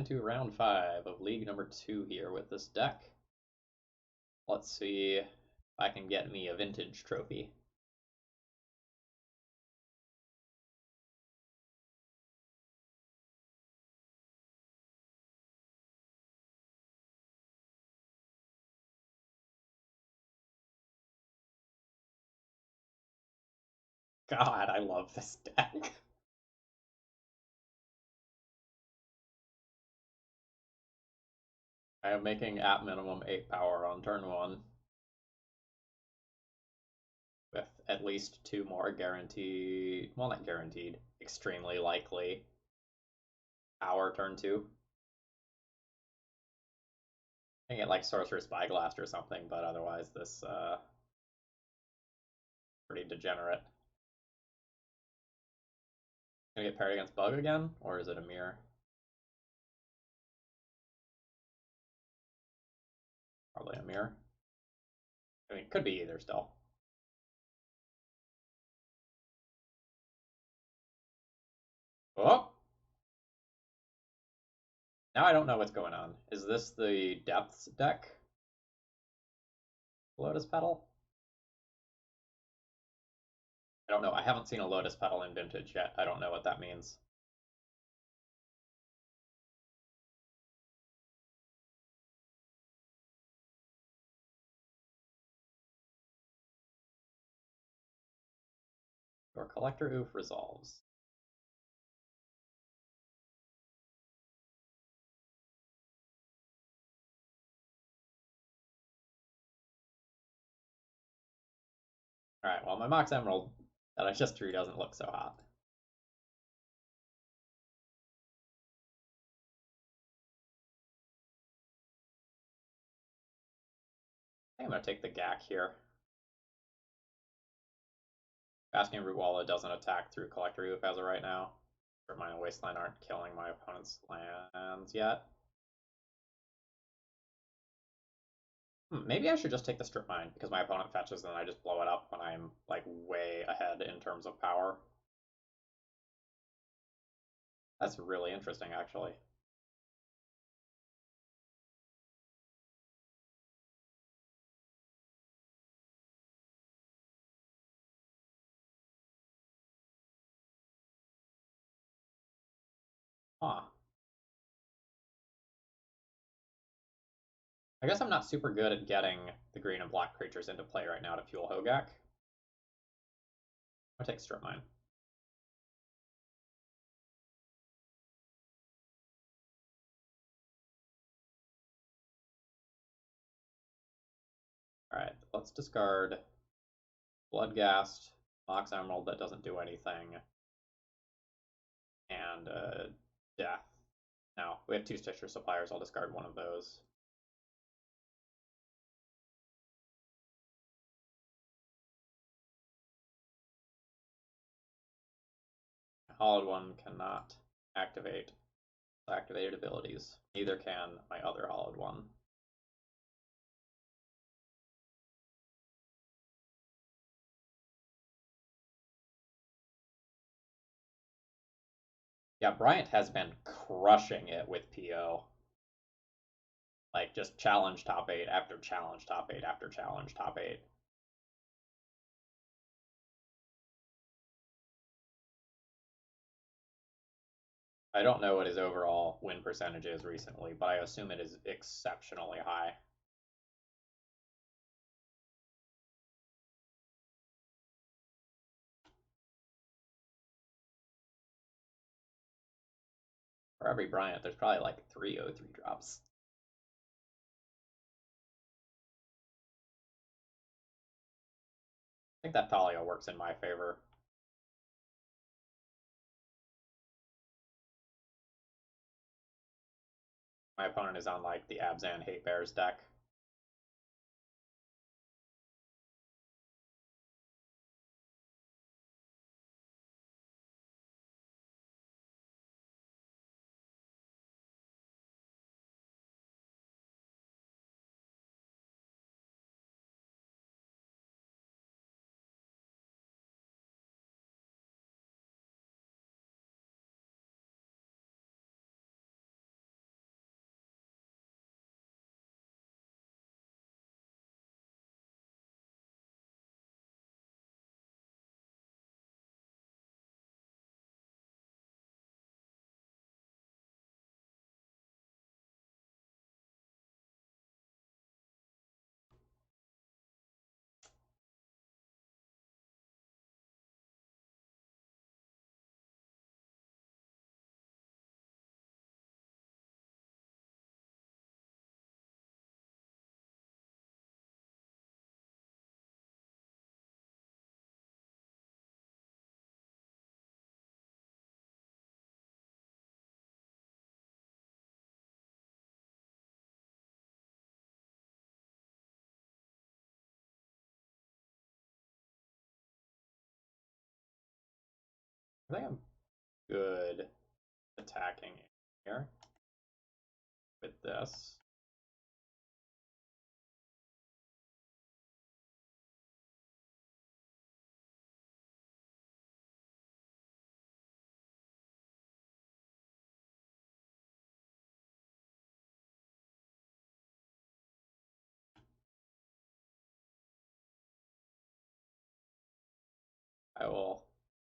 into round 5 of League number 2 here with this deck. Let's see if I can get me a vintage trophy. God, I love this deck. I am making at minimum 8 power on turn 1. With at least 2 more guaranteed, well, not guaranteed, extremely likely power turn 2. I can get like Sorcerer's Spyglass or something, but otherwise this pretty degenerate. Gonna get paired against Bug again, or is it a mirror? Probably a mirror. I mean, it could be either still. Oh! Now I don't know what's going on. Is this the Depths deck? Lotus Petal? I don't know. I haven't seen a Lotus Petal in Vintage yet. I don't know what that means. Your Collector Oof resolves. Alright, well, my Mox Emerald that I just drew doesn't look so hot. I think I'm going to take the Gak here. Bastion Rootwalla doesn't attack through Collector Oof as of right now. Mine and Wasteland aren't killing my opponent's lands yet. Maybe I should just take the Strip Mine, because my opponent fetches and I just blow it up when I'm, like, way ahead in terms of power. That's really interesting, actually. Huh. I guess I'm not super good at getting the green and black creatures into play right now to fuel Hogaak. I'll take Strip Mine. Alright, let's discard Bloodghast, Mox Emerald that doesn't do anything, and Death. Now, we have 2 Stitcher Suppliers, I'll discard one of those. Hollowed one cannot activate activated abilities. Neither can my other Hollowed one. Yeah, Bryant has been crushing it with PO. Like, just challenge top 8 after challenge top 8 after challenge top 8. I don't know what his overall win percentage is recently, but I assume it is exceptionally high. For every Bryant, there's probably like 3 O3 drops. I think that Thalia works in my favor. My opponent is on like the Abzan Hatebears deck. I think I'm good attacking here with this.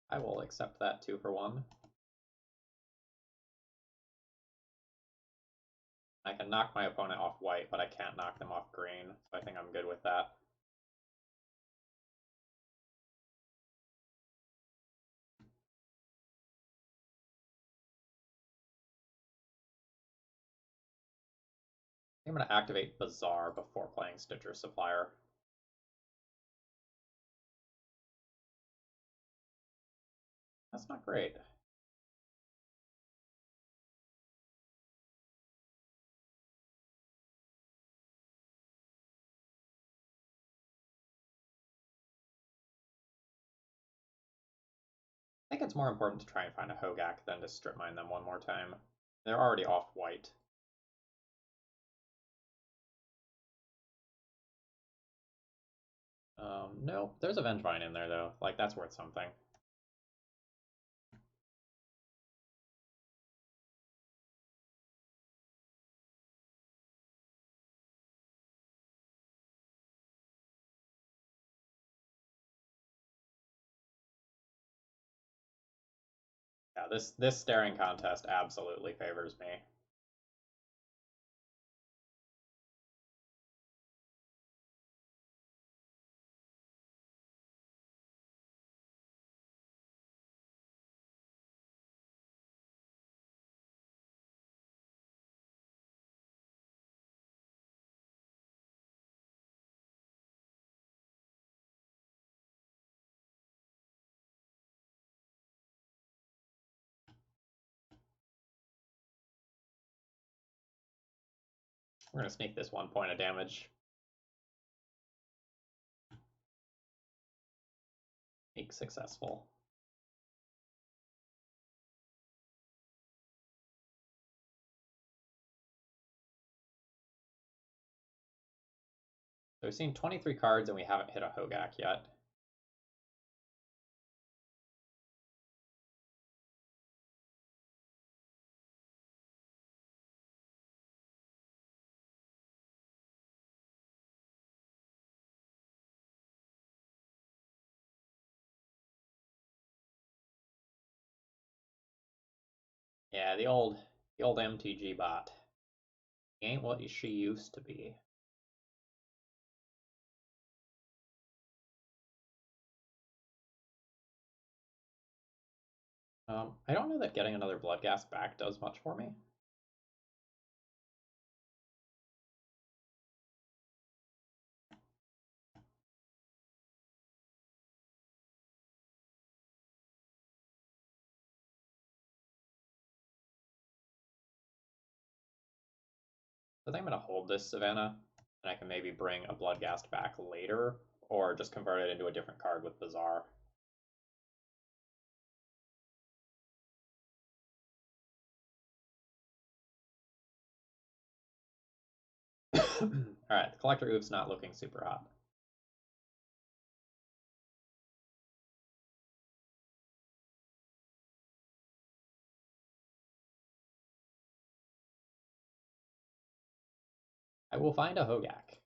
I will accept that 2 for 1. I can knock my opponent off white, but I can't knock them off green, so I think I'm good with that. I'm going to activate Bazaar before playing Stitcher Supplier. That's not great. I think it's more important to try and find a Hogaak than to strip mine them one more time. They're already off white. No, there's a Vengevine in there though. Like, that's worth something. Yeah, this staring contest absolutely favors me. We're gonna sneak this 1 point of damage. Make successful. So we've seen 23 cards and we haven't hit a Hogaak yet. Yeah, the old MTG bot. He ain't what she used to be. I don't know that getting another Bloodghast back does much for me. So I think I'm going to hold this Savannah, and I can maybe bring a Bloodghast back later, or just convert it into a different card with Bazaar. Alright, the Collector Oof's not looking super hot. I will find a Hogaak.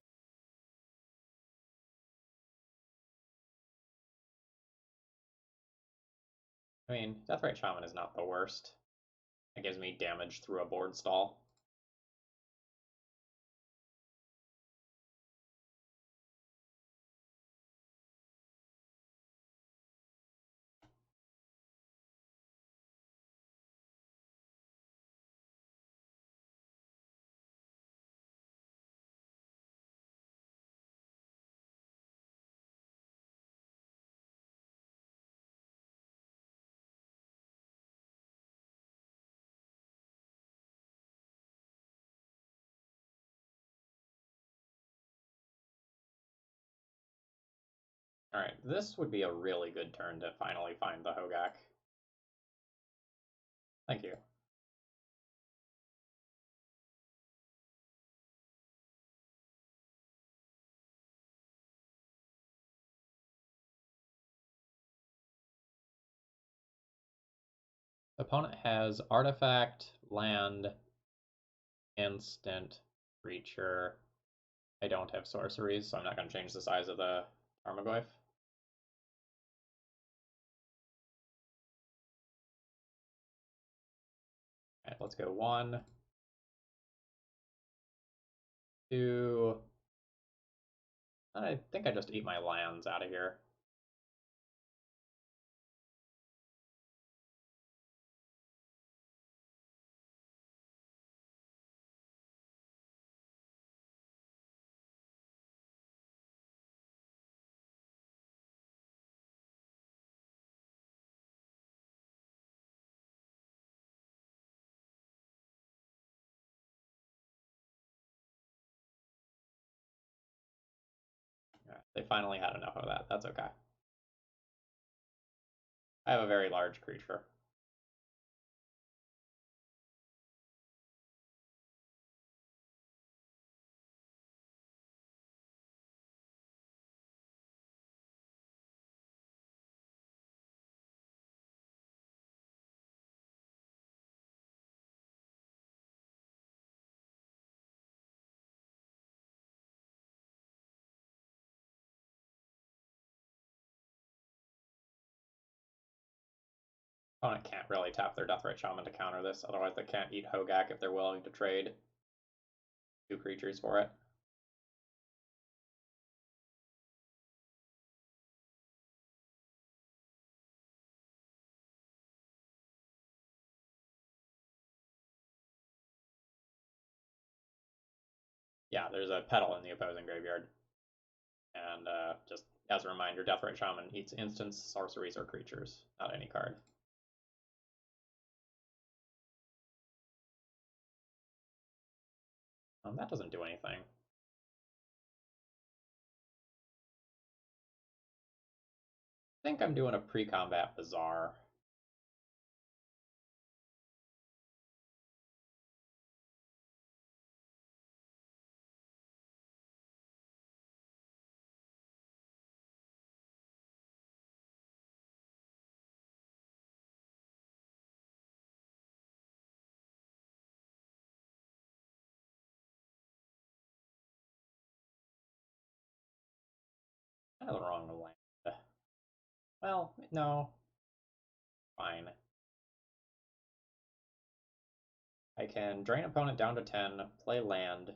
I mean, Deathrite Shaman is not the worst. It gives me damage through a board stall. Alright, this would be a really good turn to finally find the Hogaak. Thank you. Opponent has artifact, land, instant, creature. I don't have sorceries, so I'm not going to change the size of the Tarmogoyf. Alright, let's go 1, 2. I think I just eat my lands out of here. Right, they finally had enough of that. That's okay. I have a very large creature. Opponent can't really tap their Deathrite Shaman to counter this, otherwise they can't eat Hogaak if they're willing to trade 2 creatures for it. Yeah, there's a Petal in the opposing graveyard. And just as a reminder, Deathrite Shaman eats instants, sorceries, or creatures, not any card. That doesn't do anything. I think I'm doing a pre-combat Bazaar. Kind of the wrong land. Well, no. Fine. I can drain opponent down to 10, play land,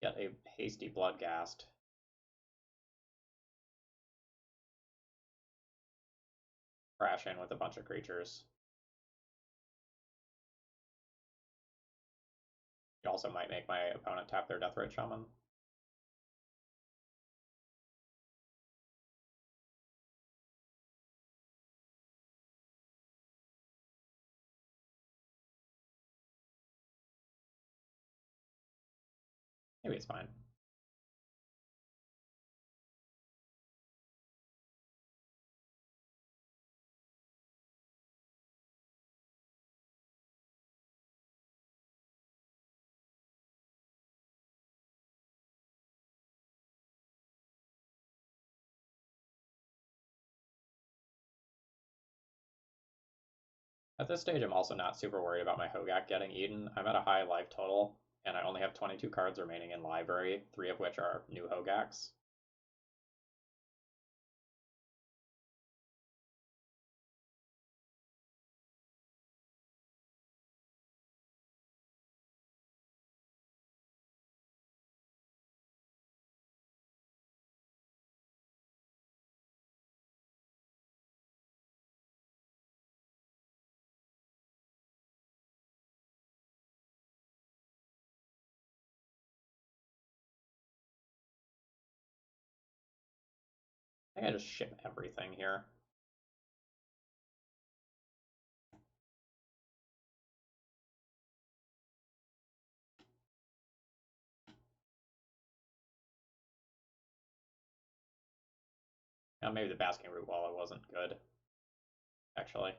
get a hasty Bloodghast. Crash in with a bunch of creatures. You also might make my opponent tap their Deathrite Shaman. Maybe it's fine. At this stage, I'm also not super worried about my Hogaak getting eaten. I'm at a high life total, and I only have 22 cards remaining in library, 3 of which are new Hogaaks. I think I just ship everything here. Now maybe the Basking Root Wallow wasn't good, actually.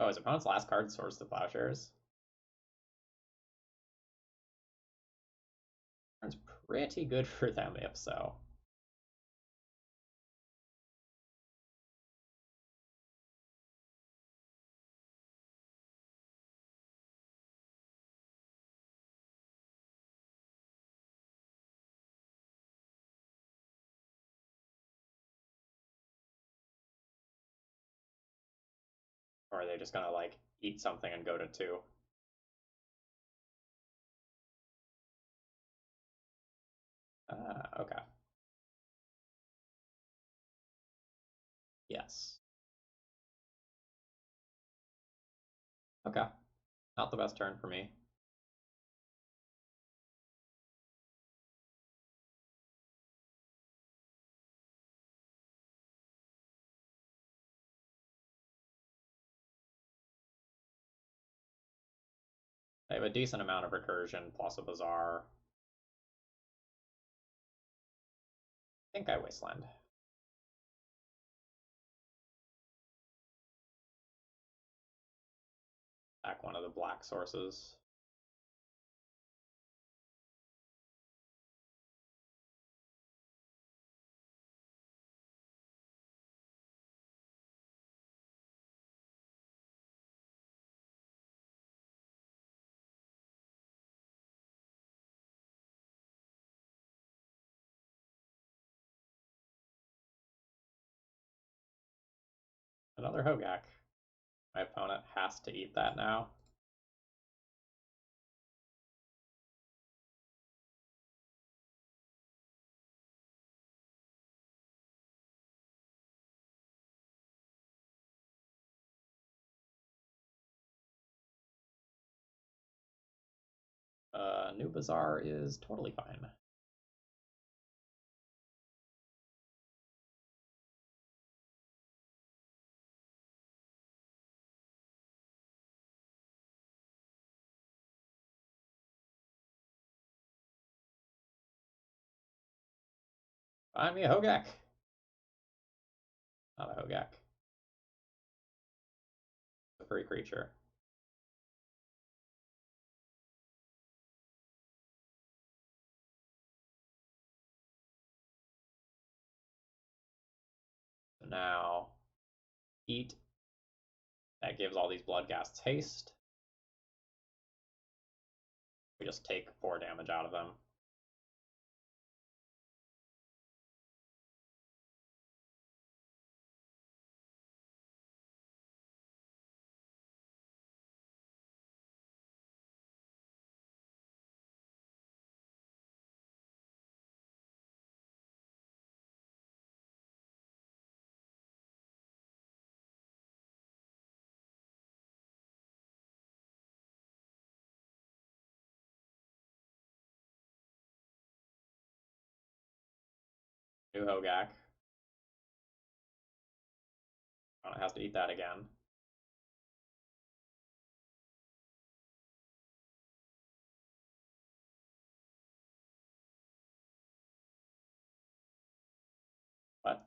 Oh, his opponent's last card Swords to Plowshares. Turn's pretty good for them if so. Or are they just gonna like eat something and go to 2? Okay. Yes. Okay. Not the best turn for me. I have a decent amount of recursion plus a Bazaar. I think I Wasteland. Back one of the black sources. Another Hogaak. My opponent has to eat that now. New Bazaar is totally fine. Find me a Hogaak. Not a Hogaak. A free creature. So now, eat. That gives all these Bloodghasts haste. We just take 4 damage out of them. New Hogaak. It has to eat that again. What?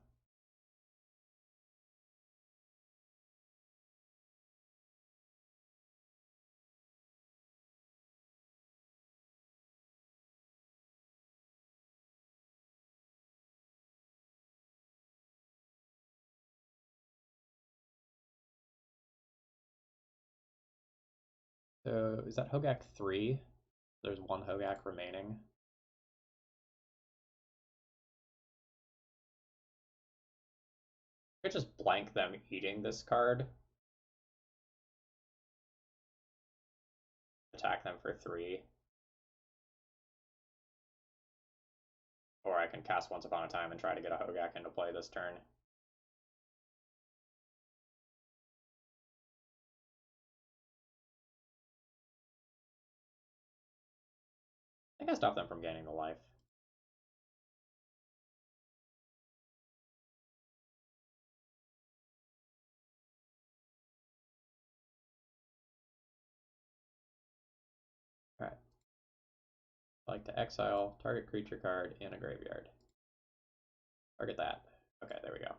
So is that Hogaak 3? There's 1 Hogaak remaining. I could just blank them eating this card. Attack them for 3. Or I can cast Once Upon a Time and try to get a Hogaak into play this turn. I think I stopped them from gaining the life. Alright. I like to exile target creature card in a graveyard. Target that. Okay, there we go.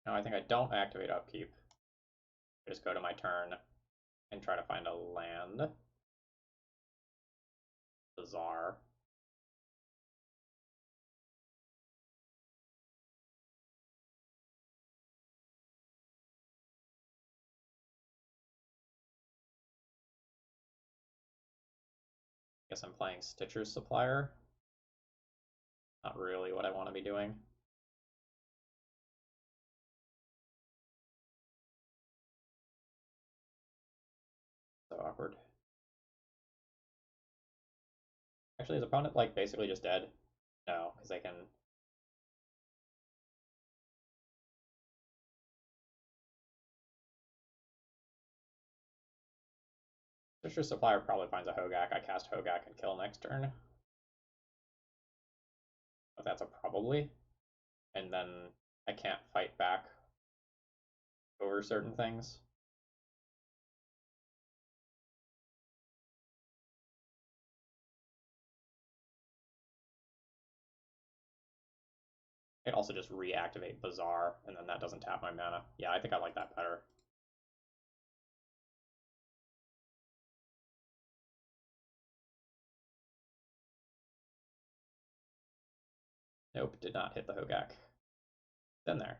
Now I think I don't activate Upkeep. I just go to my turn and try to find a land. Bizarre. Guess I'm playing Stitcher's Supplier. Not really what I want to be doing. So awkward. Actually, his opponent, like, basically just dead. No, because they can... Stitcher's Supplier probably finds a Hogaak. I cast Hogaak and kill next turn. But that's a probably. And then I can't fight back over certain things. I could also just reactivate Bazaar, and then that doesn't tap my mana. Yeah, I think I like that better. Nope, did not hit the Hogaak. Then there.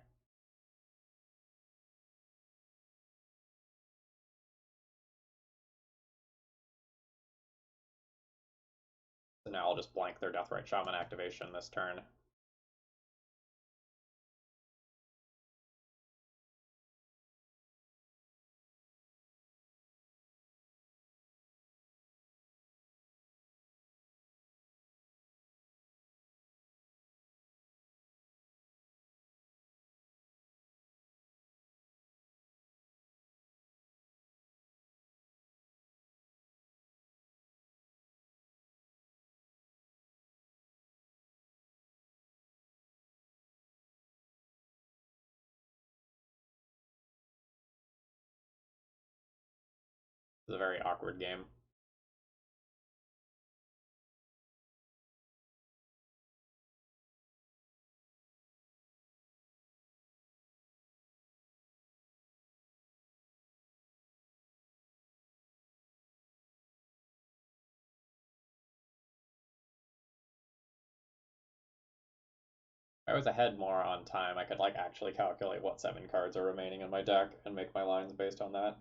So now I'll just blank their Deathrite Shaman activation this turn. It's a very awkward game. If I was ahead more on time, I could like actually calculate what 7 cards are remaining in my deck and make my lines based on that.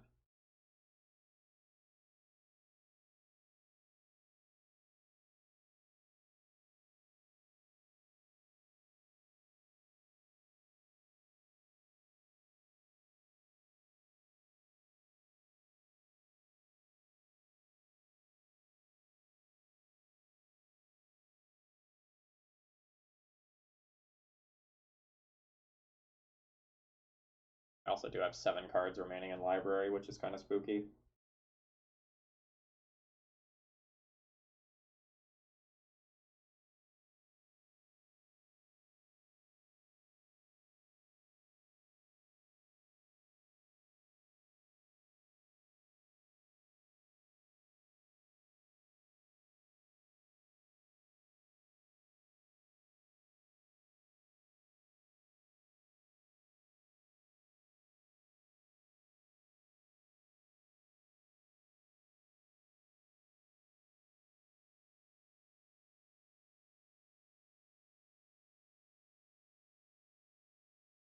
I also do have 7 cards remaining in library, which is kind of spooky.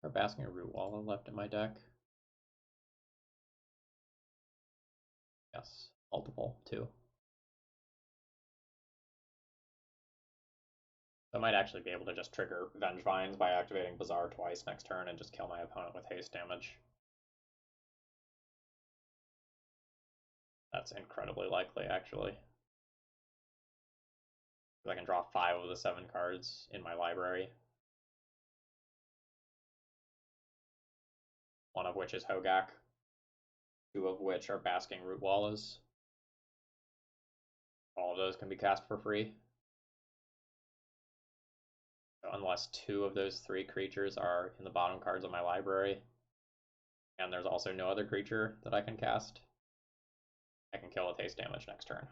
Or Basking Root Wallow left in my deck. Yes, multiple, 2. I might actually be able to just trigger Vengevines by activating Bazaar twice next turn and just kill my opponent with haste damage. That's incredibly likely, actually. I can draw 5 of the 7 cards in my library. One of which is Hogaak. 2 of which are Basking Root Wallows. All of those can be cast for free. So unless 2 of those 3 creatures are in the bottom cards of my library, and there's also no other creature that I can cast, I can kill with haste damage next turn.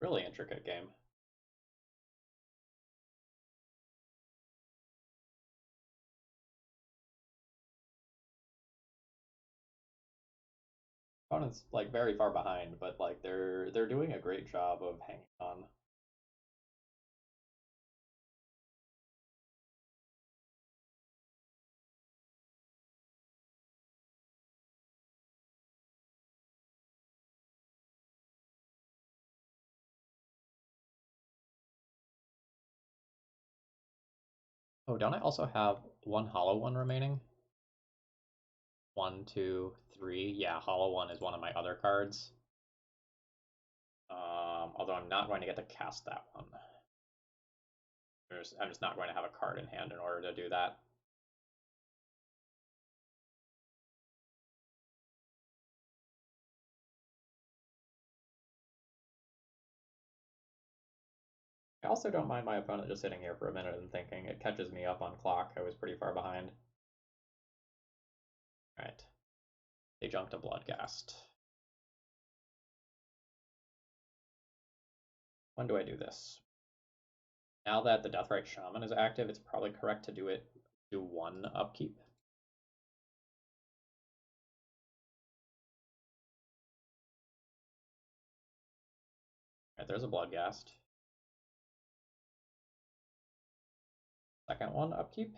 Really intricate game. opponent's like very far behind, but like they're doing a great job of hanging on. Oh, don't I also have one hollow one remaining? One, two, three. Yeah, hollow one is one of my other cards. Although I'm not going to get to cast that one. I'm just not going to have a card in hand in order to do that. I also don't mind my opponent just sitting here for a minute and thinking. It catches me up on clock. I was pretty far behind. Alright. They jumped to Bloodghast. When do I do this? Now that the Deathrite Shaman is active, it's probably correct to do one upkeep. Alright, there's a Bloodghast. Second one upkeep.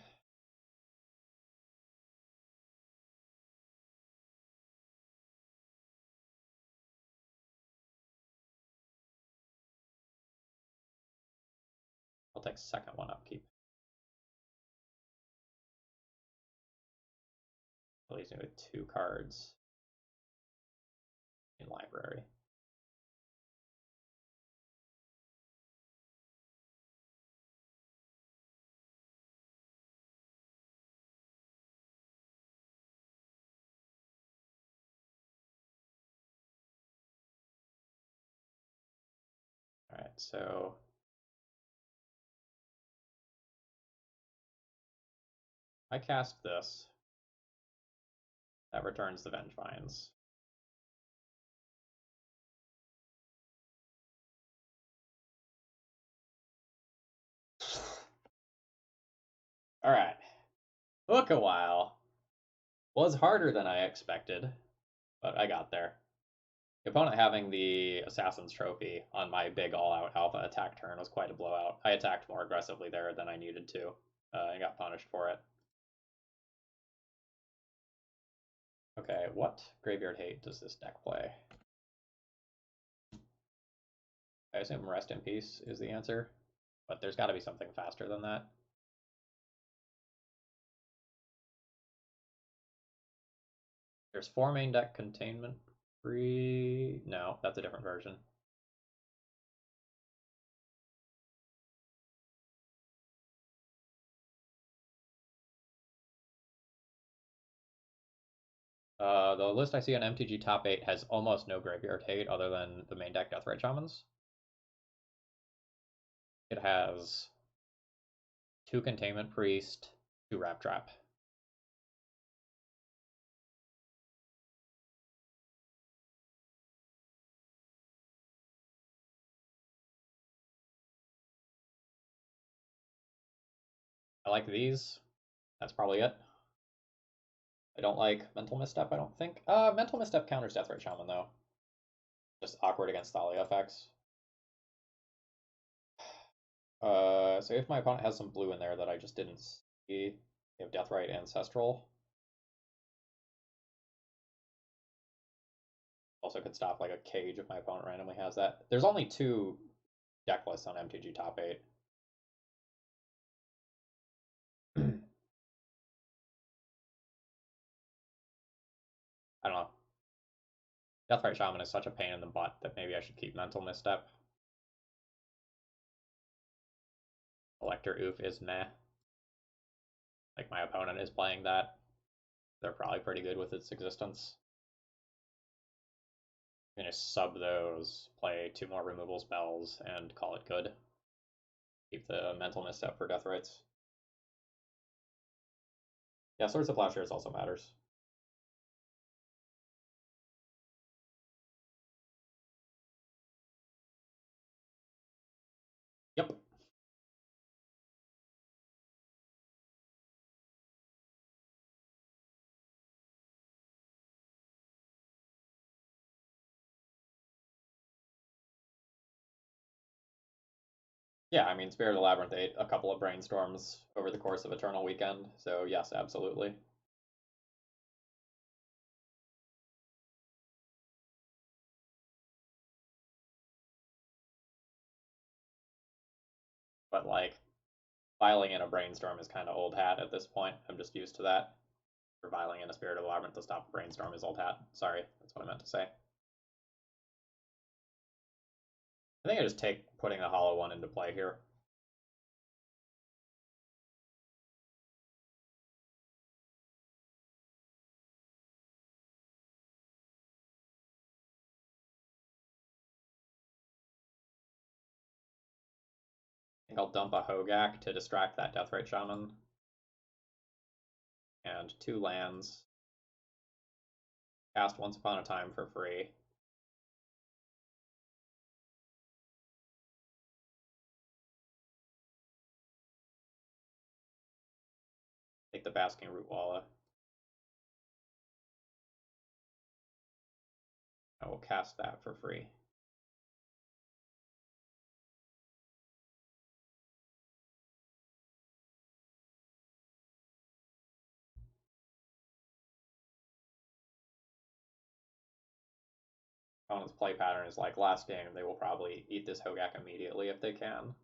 I'll take second one upkeep. Leaves me with 2 cards in library. Alright, so I cast this. That returns the Vengevines. Alright. Took a while. Was harder than I expected, but I got there. The opponent having the Assassin's Trophy on my big all-out alpha attack turn was quite a blowout. I attacked more aggressively there than I needed to, and got punished for it. Okay, what Graveyard Hate does this deck play? I assume Rest in Peace is the answer, but there's got to be something faster than that. There's 4 main deck Containment Free. No, that's a different version. The list I see on MTG Top 8 has almost no Graveyard Hate other than the main deck Deathrite Shamans. It has 2 Containment Priest, 2 Wrap Trap. I like these. That's probably it. I don't like Mental Misstep, I don't think. Mental Misstep counters Deathrite Shaman, though. Just awkward against Thalia effects. So if my opponent has some blue in there that I just didn't see, they have Deathrite Ancestral. Also could stop like a Cage if my opponent randomly has that. There's only 2 deck lists on MTG Top 8. I don't know. Deathrite Shaman is such a pain in the butt that maybe I should keep Mental Misstep. Elector Oof is meh. Like my opponent is playing that. They're probably pretty good with its existence. I'm gonna sub those, play 2 more removal spells, and call it good. Keep the Mental Misstep for Deathrites. Yeah, Swords of Plowshares also matters. Yep. Yeah, I mean, Spirit of the Labyrinth ate a couple of brainstorms over the course of Eternal Weekend, so yes, absolutely. But like, filing in a brainstorm is kind of old hat at this point. I'm just used to that. For filing in a Spirit of the Labyrinth to stop a brainstorm is old hat. Sorry, that's what I meant to say. I think I just take putting the hollow one into play here. I think I'll dump a Hogaak to distract that Deathrite Shaman. And 2 lands. Cast Once Upon a Time for free. Take the Basking Root Walla. I will cast that for free. Opponent's play pattern is like last game, they will probably eat this Hogaak immediately if they can.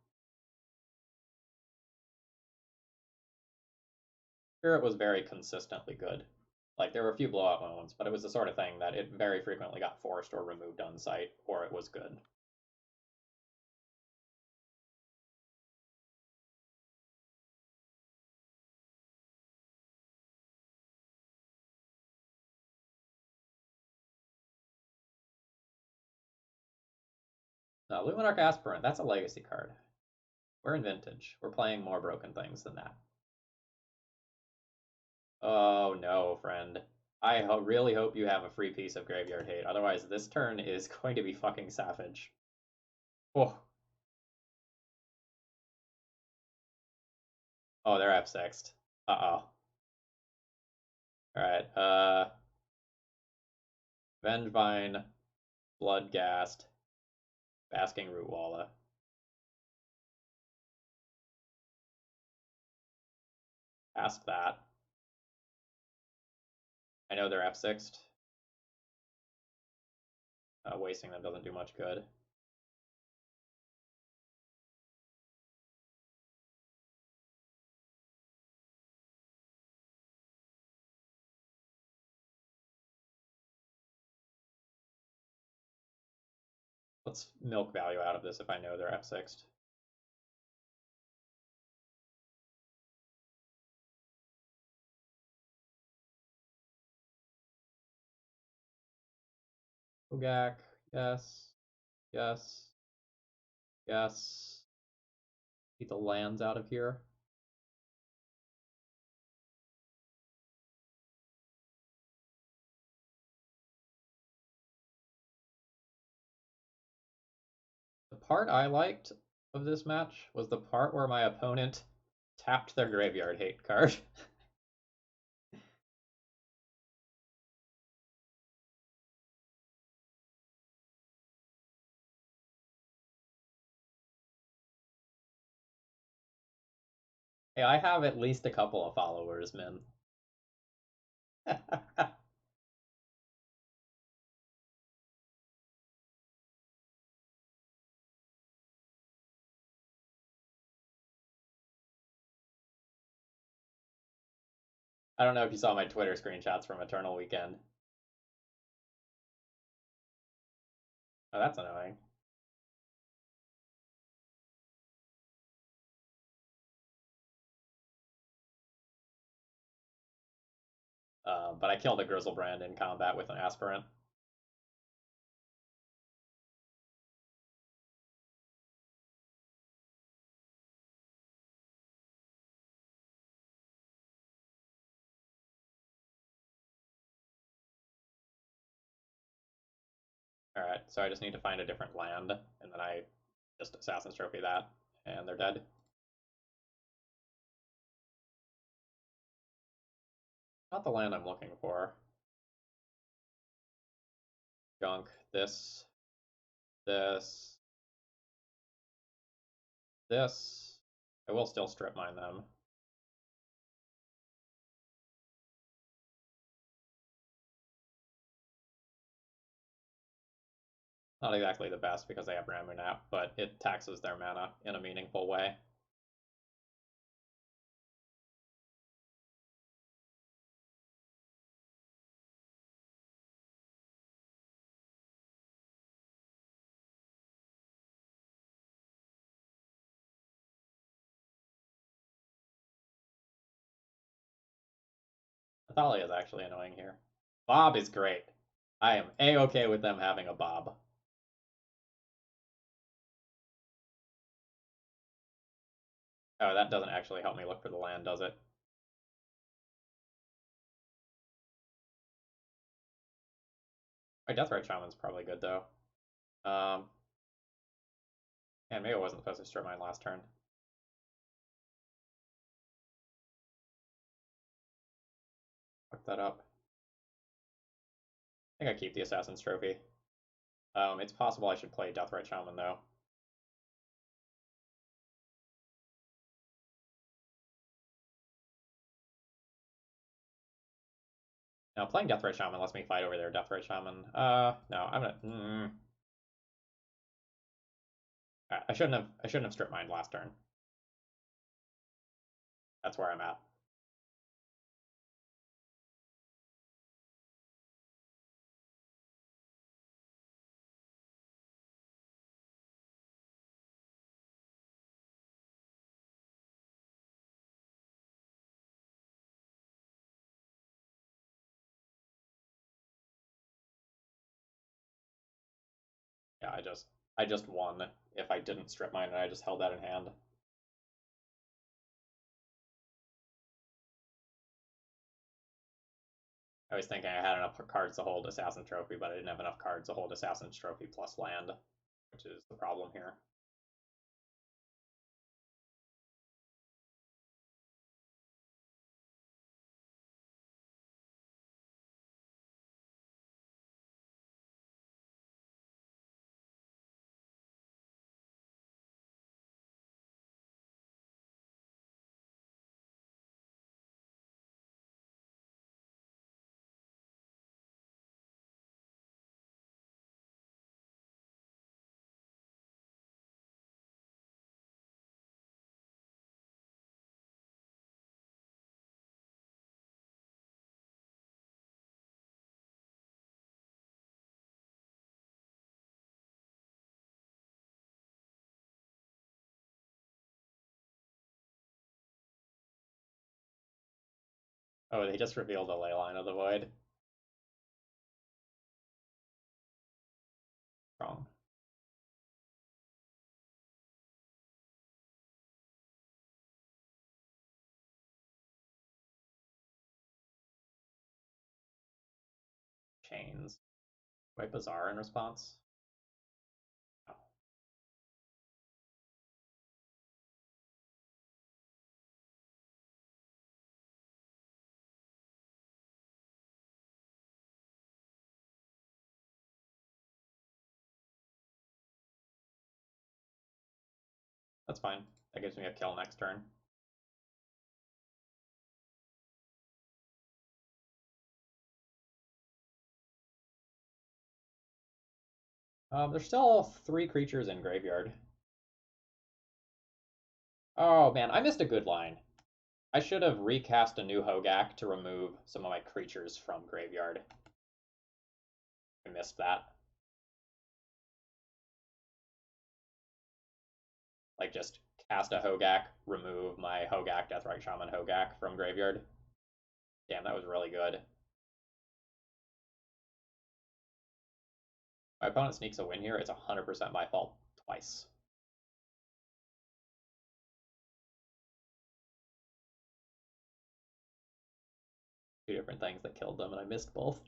Spirit was very consistently good. Like, there were a few blowout moments, but it was the sort of thing that it very frequently got forced or removed on site, or it was good. Luminarch Aspirant, that's a legacy card. We're in Vintage. We're playing more broken things than that. Oh no, friend. I really hope you have a free piece of Graveyard Hate, otherwise this turn is going to be fucking savage. Oh, oh, they're F6'd. Uh-oh. Alright, Vengevine, Bloodgast, Basking Root Walla. Past that. I know they're F6'd. Wasting them doesn't do much good. Let's milk value out of this if I know they're F6'd. Hogaak, yes, yes, yes. Get the lands out of here. The part I liked of this match was the part where my opponent tapped their Graveyard Hate card. Hey, I have at least a couple of followers, man. I don't know if you saw my Twitter screenshots from Eternal Weekend. Oh, that's annoying. But I killed a Grizzlebrand in combat with an Aspirant. Alright, so I just need to find a different land, and then I just Assassin's Trophy that, and they're dead. Not the land I'm looking for. Junk, this, this. I will still strip mine them. Not exactly the best because they have Ramunap, but it taxes their mana in a meaningful way. Athalia is actually annoying here. Bob is great. I am a-okay with them having a Bob. Oh, that doesn't actually help me look for the land, does it? My Deathrite Shaman's probably good, though. And maybe I wasn't supposed to strip mine last turn. Fuck that up. I think I keep the Assassin's Trophy. It's possible I should play Deathrite Shaman, though. Now, playing Deathrite Shaman lets me fight over their Deathrite Shaman. No, I'm gonna... I shouldn't have strip mined last turn. That's where I'm at. Yeah, I just won if I didn't strip mine and I just held that in hand. I was thinking I had enough cards to hold Assassin Trophy, but I didn't have enough cards to hold Assassin's Trophy plus land, which is the problem here. Oh, they just revealed a Leyline of the Void. Wrong. Chains. Quite bizarre in response. Oh, that's fine. That gives me a kill next turn. There's still 3 creatures in graveyard. Oh man, I missed a good line. I should have recast a new Hogaak to remove some of my creatures from graveyard. I missed that. Like, just cast a Hogaak, remove my Hogaak, Deathrite Shaman Hogaak from graveyard. Damn, that was really good. My opponent sneaks a win here, it's 100% my fault twice. Two different things that killed them, and I missed both.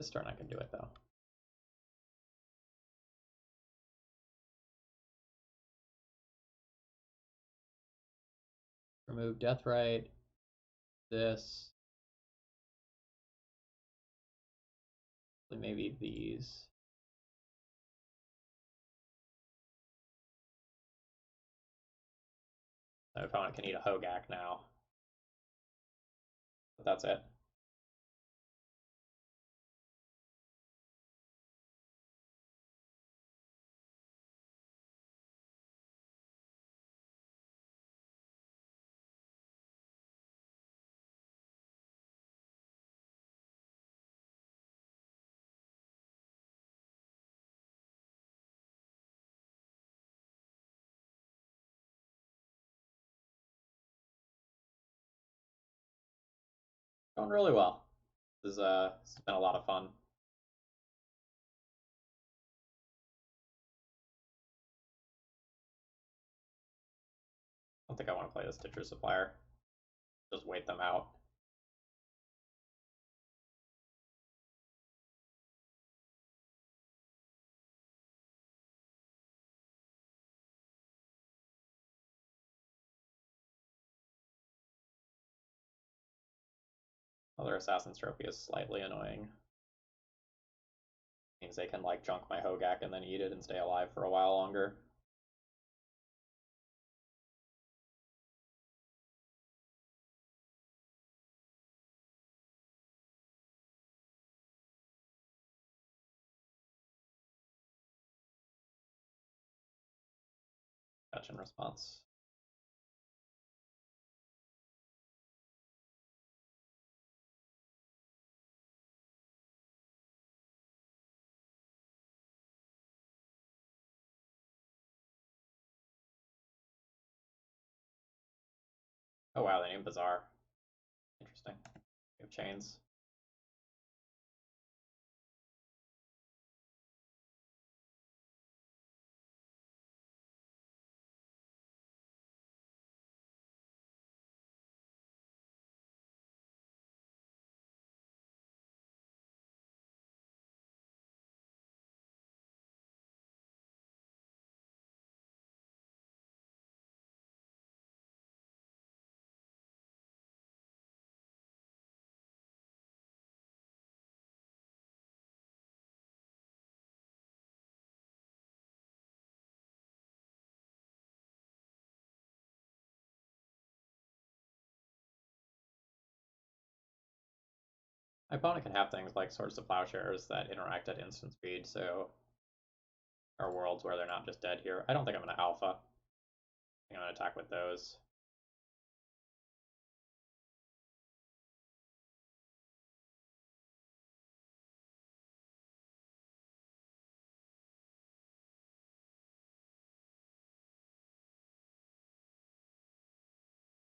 This turn I can do it, though. Remove Deathrite. This. Maybe these. My opponent can eat a Hogaak now. But that's it. Going really well. This has been a lot of fun. I don't think I want to play this Stitcher Supplier. Just wait them out. Other Assassin's Trophy is slightly annoying. Means they can like junk my Hogaak and then eat it and stay alive for a while longer. Fetch in response. Oh wow, they named Bazaar. Interesting. We have chains. My opponent can have things like Swords to Plowshares that interact at instant speed, so there are worlds where they're not just dead here. I don't think I'm going to alpha. I think I'm going to attack with those.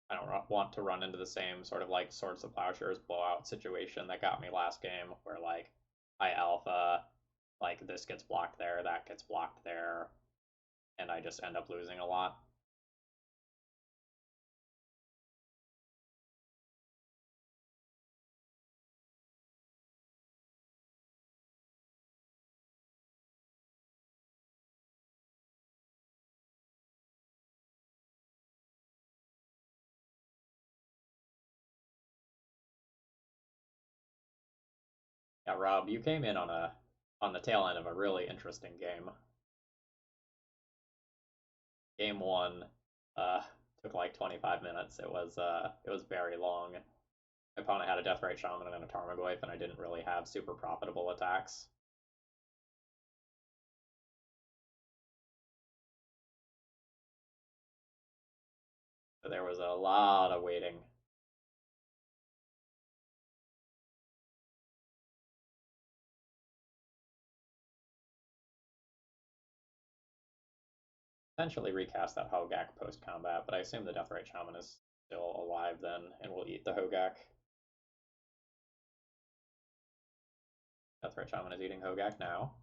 I don't want to run into the same sort of like Swords to Plowshares blowout situation that got me last game, where like I alpha, like this gets blocked there, that gets blocked there, and I just end up losing a lot. Yeah, Rob, you came in on the tail end of a really interesting game. Game one took like 25 minutes. It was very long. My opponent had a Deathrite Shaman and a Tarmogoyf, and I didn't really have super profitable attacks. So there was a lot of waiting. Potentially recast that Hogaak post-combat, but I assume the Deathrite Shaman is still alive then, and will eat the Hogaak. Deathrite Shaman is eating Hogaak now.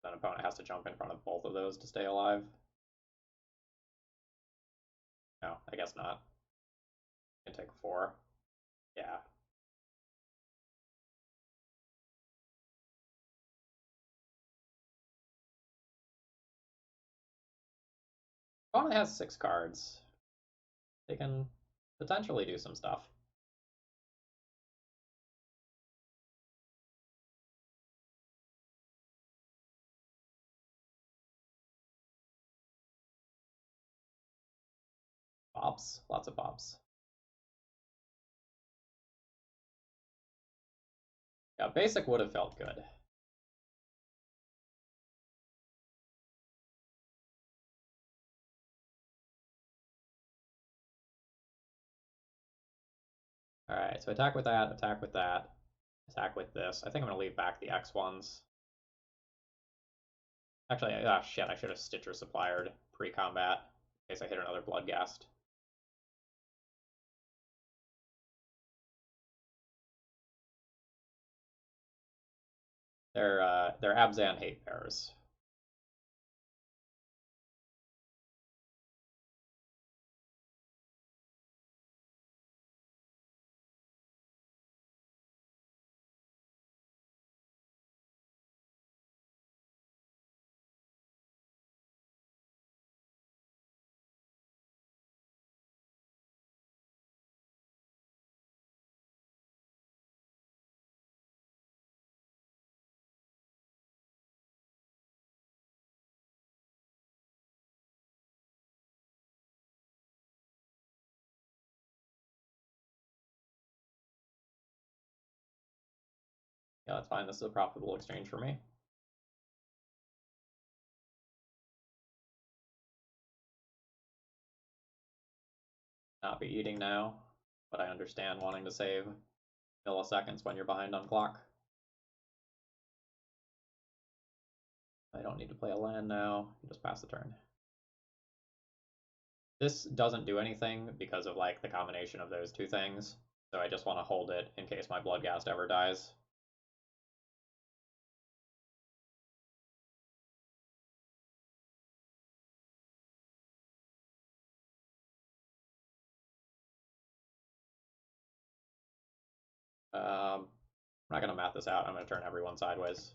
Then opponent has to jump in front of both of those to stay alive. No, I guess not. Can take 4. Yeah. Opponent has 6 cards. they can potentially do some stuff. Pops, lots of pops. Yeah, basic would have felt good. Alright, so attack with that, attack with that, attack with this. I think I'm going to leave back the X ones. Actually, ah, shit, I should have Stitcher Suppliered pre-combat in case I hit another Bloodghast. They're Abzan Hatebears. Yeah, that's fine. This is a profitable exchange for me. Not be eating now, but I understand wanting to save milliseconds when you're behind on clock. I don't need to play a land now. Just pass the turn. This doesn't do anything because of like the combination of those two things, so I just want to hold it in case my Bloodghast ever dies. I'm not going to map this out. I'm going to turn everyone sideways.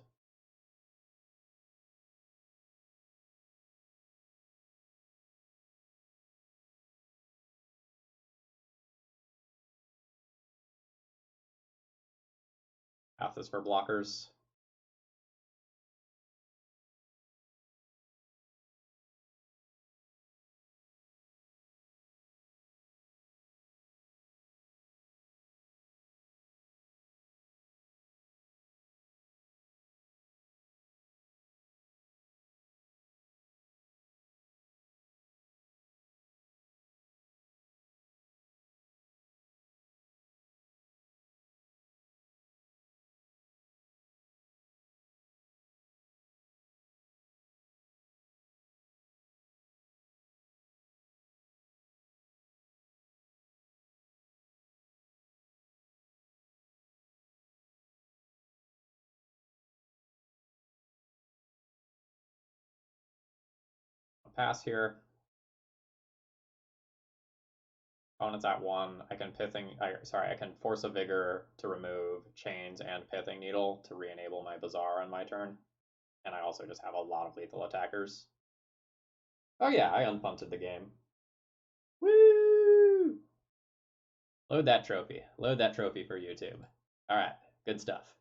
Path is for blockers. I'll pass here. Opponent's at 1. I can I can force a Vigor to remove Chains and Pithing Needle to re-enable my Bazaar on my turn. And I also just have a lot of lethal attackers. Oh yeah, I unpunted the game. Woo! Load that trophy. Load that trophy for YouTube. Alright, good stuff.